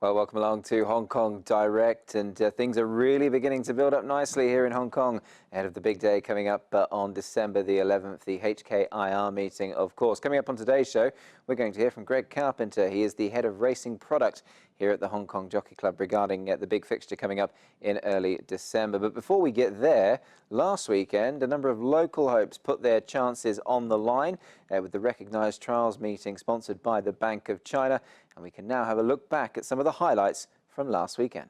Well, welcome along to Hong Kong Direct, and things are really beginning to build up nicely here in Hong Kong ahead of the big day coming up on December the 11th, the HKIR meeting, of course. Coming up on today's show, we're going to hear from Greg Carpenter. He is the head of racing product here at the Hong Kong Jockey Club regarding the big fixture coming up in early December. But before we get there, last weekend, a number of local hopes put their chances on the line with the recognised trials meeting sponsored by the Bank of China. And we can now have a look back at some of the highlights from last weekend.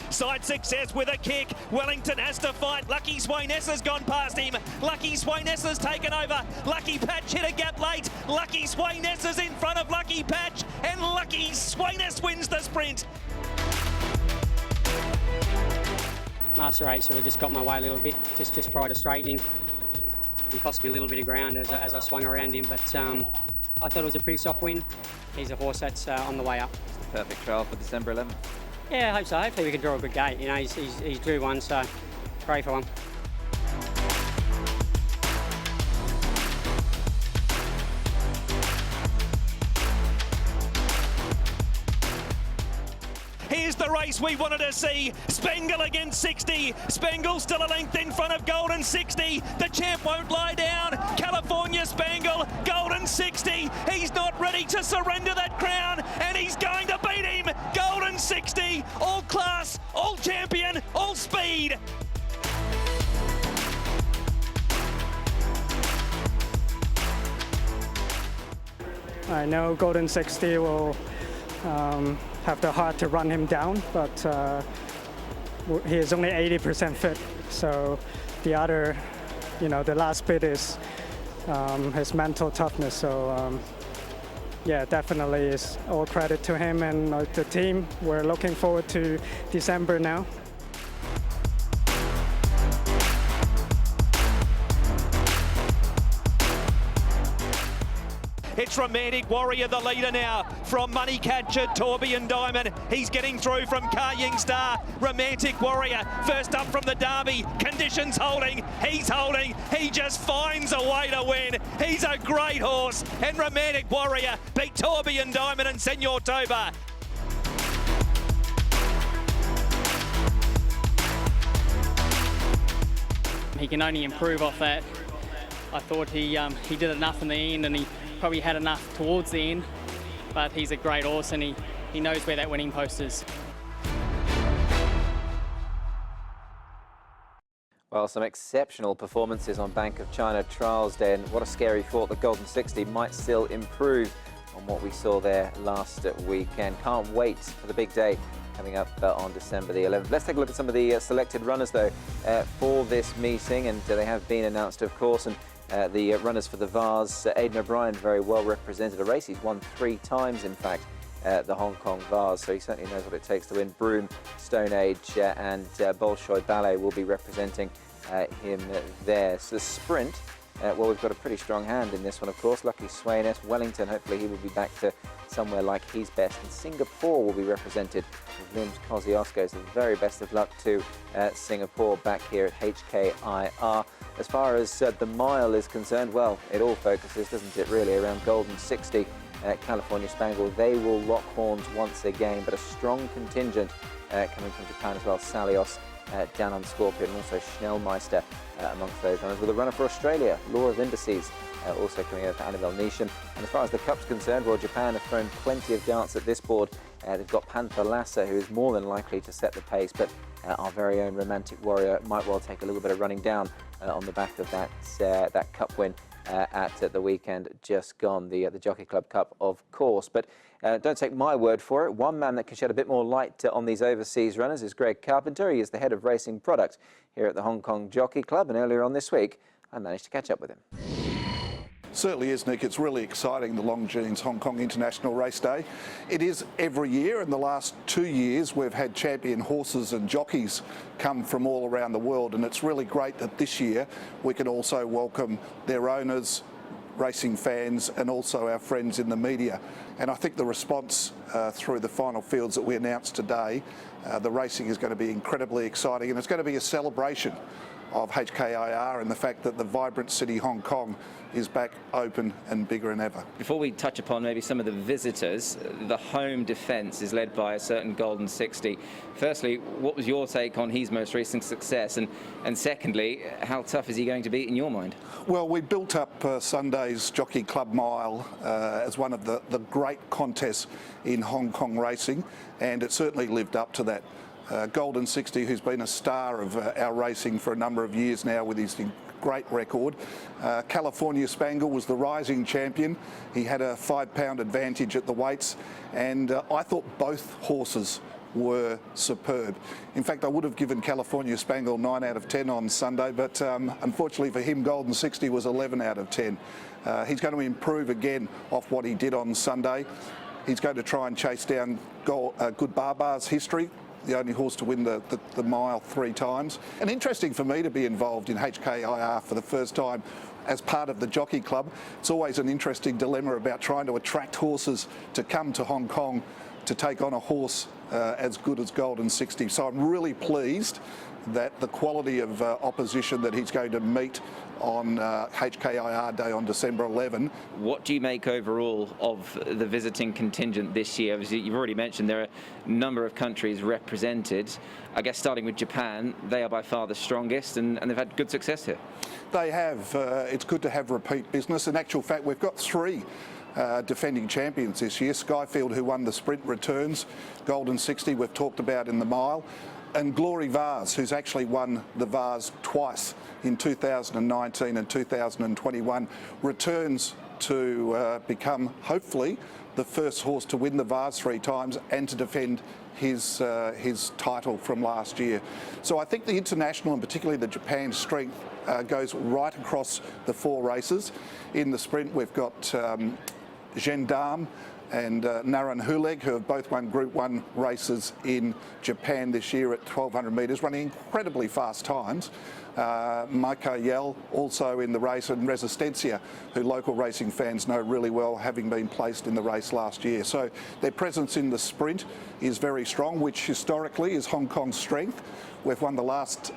Side success with a kick. Wellington has to fight. Lucky Swainess has gone past him. Lucky Swainess has taken over. Lucky Patch hit a gap late. Lucky Swainess is in front of Lucky Patch, and Lucky Swainess wins the sprint. Master 8 sort of just got my way a little bit, just prior to straightening. It cost me a little bit of ground as I swung around him, but I thought it was a pretty soft win. He's a horse that's on the way up. It's the perfect trial for December 11th. Yeah, I hope so. Hopefully we can draw a good gate. You know, he's drew one, so pray for one. Here's the race we wanted to see. Spangle against 60. Spangle still a length in front of Golden 60. The champ won't lie down. California Spangle, Golden 60. He's not ready to surrender that crown, and he's going to beat him. Golden 60, all class, all champion, all speed. I know Golden 60 will have the heart to run him down, but he is only 80% fit. So the other, the last bit is his mental toughness. So yeah, definitely is all credit to him and the team. We're looking forward to December now. It's Romantic Warrior, the leader now, from Money Catcher, Torby and Diamond. He's getting through from Car Ying Star. Romantic Warrior, first up from the Derby. Conditions holding, he's holding. He just finds a way to win. He's a great horse. And Romantic Warrior beat Torby and Diamond and Senor Toba. He can only improve off that. I thought he did enough in the end, and he probably had enough towards the end, but he's a great horse and he knows where that winning post is. Well, some exceptional performances on Bank of China Trials Day, and what a scary thought. The Golden 60 might still improve on what we saw there last weekend. Can't wait for the big day coming up on December the 11th. Let's take a look at some of the selected runners, though, for this meeting, and they have been announced, of course. And the runners for the Vase, Aidan O'Brien, very well represented. A race he's won 3 times, in fact, the Hong Kong Vase, so he certainly knows what it takes to win. Broome, Stone Age and Bolshoi Ballet will be representing him there. So the sprint, well, we've got a pretty strong hand in this one, of course. Lucky Swainess, Wellington, hopefully he will be back to somewhere like his best. And Singapore will be represented with Limbs Kosciuszko. So the very best of luck to Singapore back here at HKIR. As far as the mile is concerned, well, it all focuses, doesn't it, really, around Golden 60, California Spangle. They will lock horns once again, but a strong contingent coming from Japan as well. Salios down on Scorpion, and also Schnellmeister amongst those runners. With a runner for Australia, Law of Indices, also coming over for Annabelle Nisham. And as far as the Cup's concerned, well, Japan have thrown plenty of darts at this board. They've got Panther Lassa, who is more than likely to set the pace, but our very own Romantic Warrior might well take a little bit of running down on the back of that Cup win at the weekend just gone, the Jockey Club Cup, of course. But don't take my word for it. One man that can shed a bit more light on these overseas runners is Greg Carpenter. He is the head of racing product here at the Hong Kong Jockey Club, and earlier on this week I managed to catch up with him. Certainly is, Nick. It's really exciting, the Longines Hong Kong International Race Day. It is every year. In the last 2 years, we've had champion horses and jockeys come from all around the world, and it's really great that this year we can also welcome their owners, racing fans, and also our friends in the media. And I think the response through the final fields that we announced today The racing is going to be incredibly exciting, and it's going to be a celebration of HKIR and the fact that the vibrant city Hong Kong is back open and bigger than ever. Before we touch upon maybe some of the visitors, the home defence is led by a certain Golden 60. Firstly, what was your take on his most recent success? And secondly, how tough is he going to be in your mind? Well, we built up Sunday's Jockey Club Mile as one of the great contests in Hong Kong racing, and it certainly lived up to that. Golden 60, who's been a star of our racing for a number of years now with his great record. California Spangle was the rising champion. He had a 5-pound advantage at the weights, and I thought both horses were superb. In fact, I would have given California Spangle 9 out of 10 on Sunday, but unfortunately for him, Golden 60 was 11 out of 10. He's going to improve again off what he did on Sunday. He's going to try and chase down Good Barbar's history, the only horse to win the mile 3 times. And interesting for me to be involved in HKIR for the first time as part of the Jockey Club. It's always an interesting dilemma about trying to attract horses to come to Hong Kong to take on a horse as good as Golden 60. So I'm really pleased that the quality of opposition that he's going to meet on HKIR Day on December 11. What do you make overall of the visiting contingent this year? Obviously, you've already mentioned there are a number of countries represented. I guess starting with Japan, they are by far the strongest, and they've had good success here. They have. It's good to have repeat business. In actual fact, we've got 3 defending champions this year. Skyfield, who won the sprint, returns. Golden 60 we've talked about in the mile. And Glory Vase, who's actually won the Vase twice in 2019 and 2021, returns to become, hopefully, the first horse to win the Vase 3 times and to defend his title from last year. So I think the international, and particularly the Japan strength, goes right across the 4 races. In the sprint, we've got Gendarme and Naran Huleg, who have both won Group 1 races in Japan this year at 1,200 metres, running incredibly fast times. Maika Yell also in the race, and Resistencia, who local racing fans know really well, having been placed in the race last year. So their presence in the sprint is very strong, which historically is Hong Kong's strength. We've won the last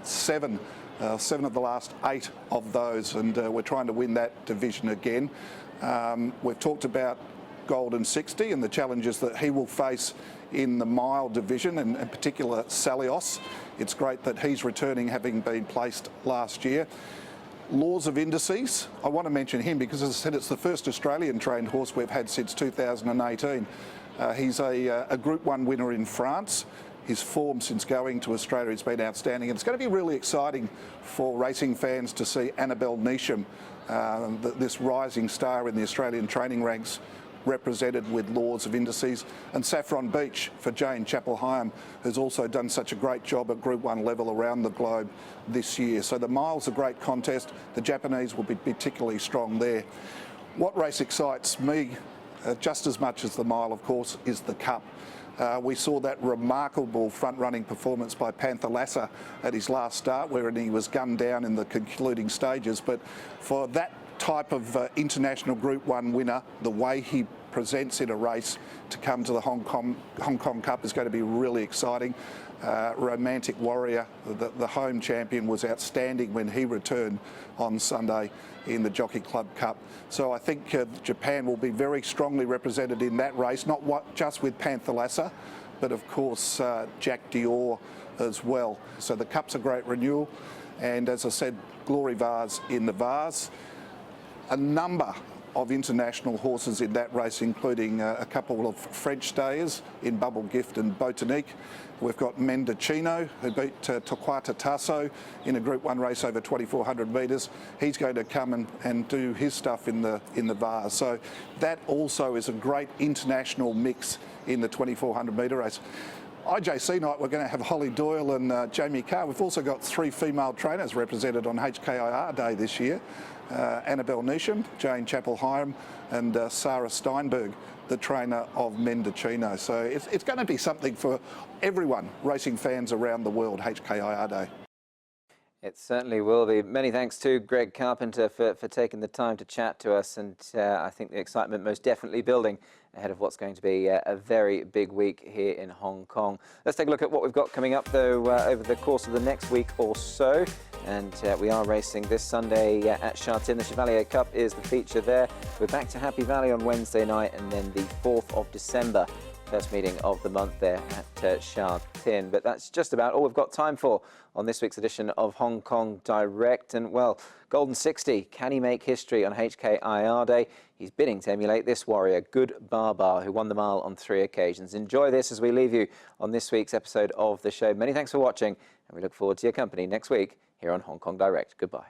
7 of the last 8 of those, and we're trying to win that division again. We've talked about Golden 60 and the challenges that he will face in the mile division, and in particular Salios. It's great that he's returning, having been placed last year. Laws of Indices, I want to mention him because, as I said, it's the first Australian trained horse we've had since 2018. He's a Group 1 winner in France. His form since going to Australia has been outstanding, and it's going to be really exciting for racing fans to see Annabelle Neesham, this rising star in the Australian training ranks, represented with Laws of Indices, and Saffron Beach for Jane Chappell-Hyam, who's also done such a great job at Group 1 level around the globe this year. So the mile's a great contest. The Japanese will be particularly strong there. What race excites me just as much as the mile, of course, is the Cup. We saw that remarkable front-running performance by Panther Lasser at his last start, wherein he was gunned down in the concluding stages. But for that type of international Group 1 winner, the way he presents in a race to come to the Hong Kong Cup is going to be really exciting. Romantic Warrior, the home champion, was outstanding when he returned on Sunday in the Jockey Club Cup. So I think Japan will be very strongly represented in that race, not just with Panther Lasser, but of course Jack Dior as well. So the Cup's a great renewal, and as I said, Glory Vase in the Vase. A number of international horses in that race, including a couple of French stayers in Bubble Gift and Botanique. We've got Mendocino, who beat Torquato Tasso in a Group 1 race over 2,400 metres. He's going to come and do his stuff in the Vase. So that also is a great international mix in the 2,400 metre race. IJC night, we're going to have Holly Doyle and Jamie Carr. We've also got 3 female trainers represented on HKIR Day this year. Annabelle Neesham, Jane Chappell-Hyam and Sarah Steinberg, the trainer of Mendocino. So it's going to be something for everyone, racing fans around the world, HKIR Day. It certainly will be. Many thanks to Greg Carpenter for taking the time to chat to us, and I think the excitement most definitely building ahead of what's going to be a very big week here in Hong Kong. Let's take a look at what we've got coming up, though, over the course of the next week or so. And we are racing this Sunday at Sha Tin. The Chevalier Cup is the feature there. We're back to Happy Valley on Wednesday night, and then the 4th of December. First meeting of the month there at Sha Tin. But that's just about all we've got time for on this week's edition of Hong Kong Direct. And, well, Golden 60, can he make history on HKIR Day? He's bidding to emulate this warrior, Good Baba, who won the mile on 3 occasions. Enjoy this as we leave you on this week's episode of the show. Many thanks for watching, and we look forward to your company next week here on Hong Kong Direct. Goodbye.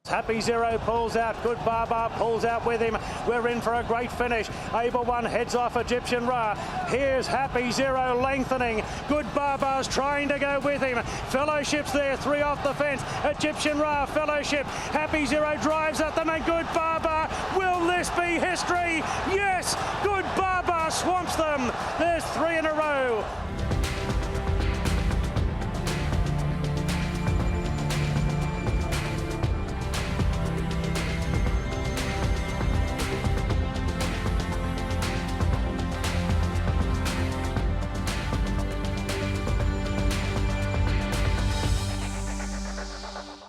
Happy Zero pulls out, Good Baba pulls out with him. We're in for a great finish. Able One heads off Egyptian Ra. Here's Happy Zero lengthening. Good Baba's trying to go with him. Fellowship's there, 3 off the fence. Egyptian Ra, Fellowship. Happy Zero drives at them, and Good Baba. Will this be history? Yes, Good Baba swamps them. There's 3 in a row.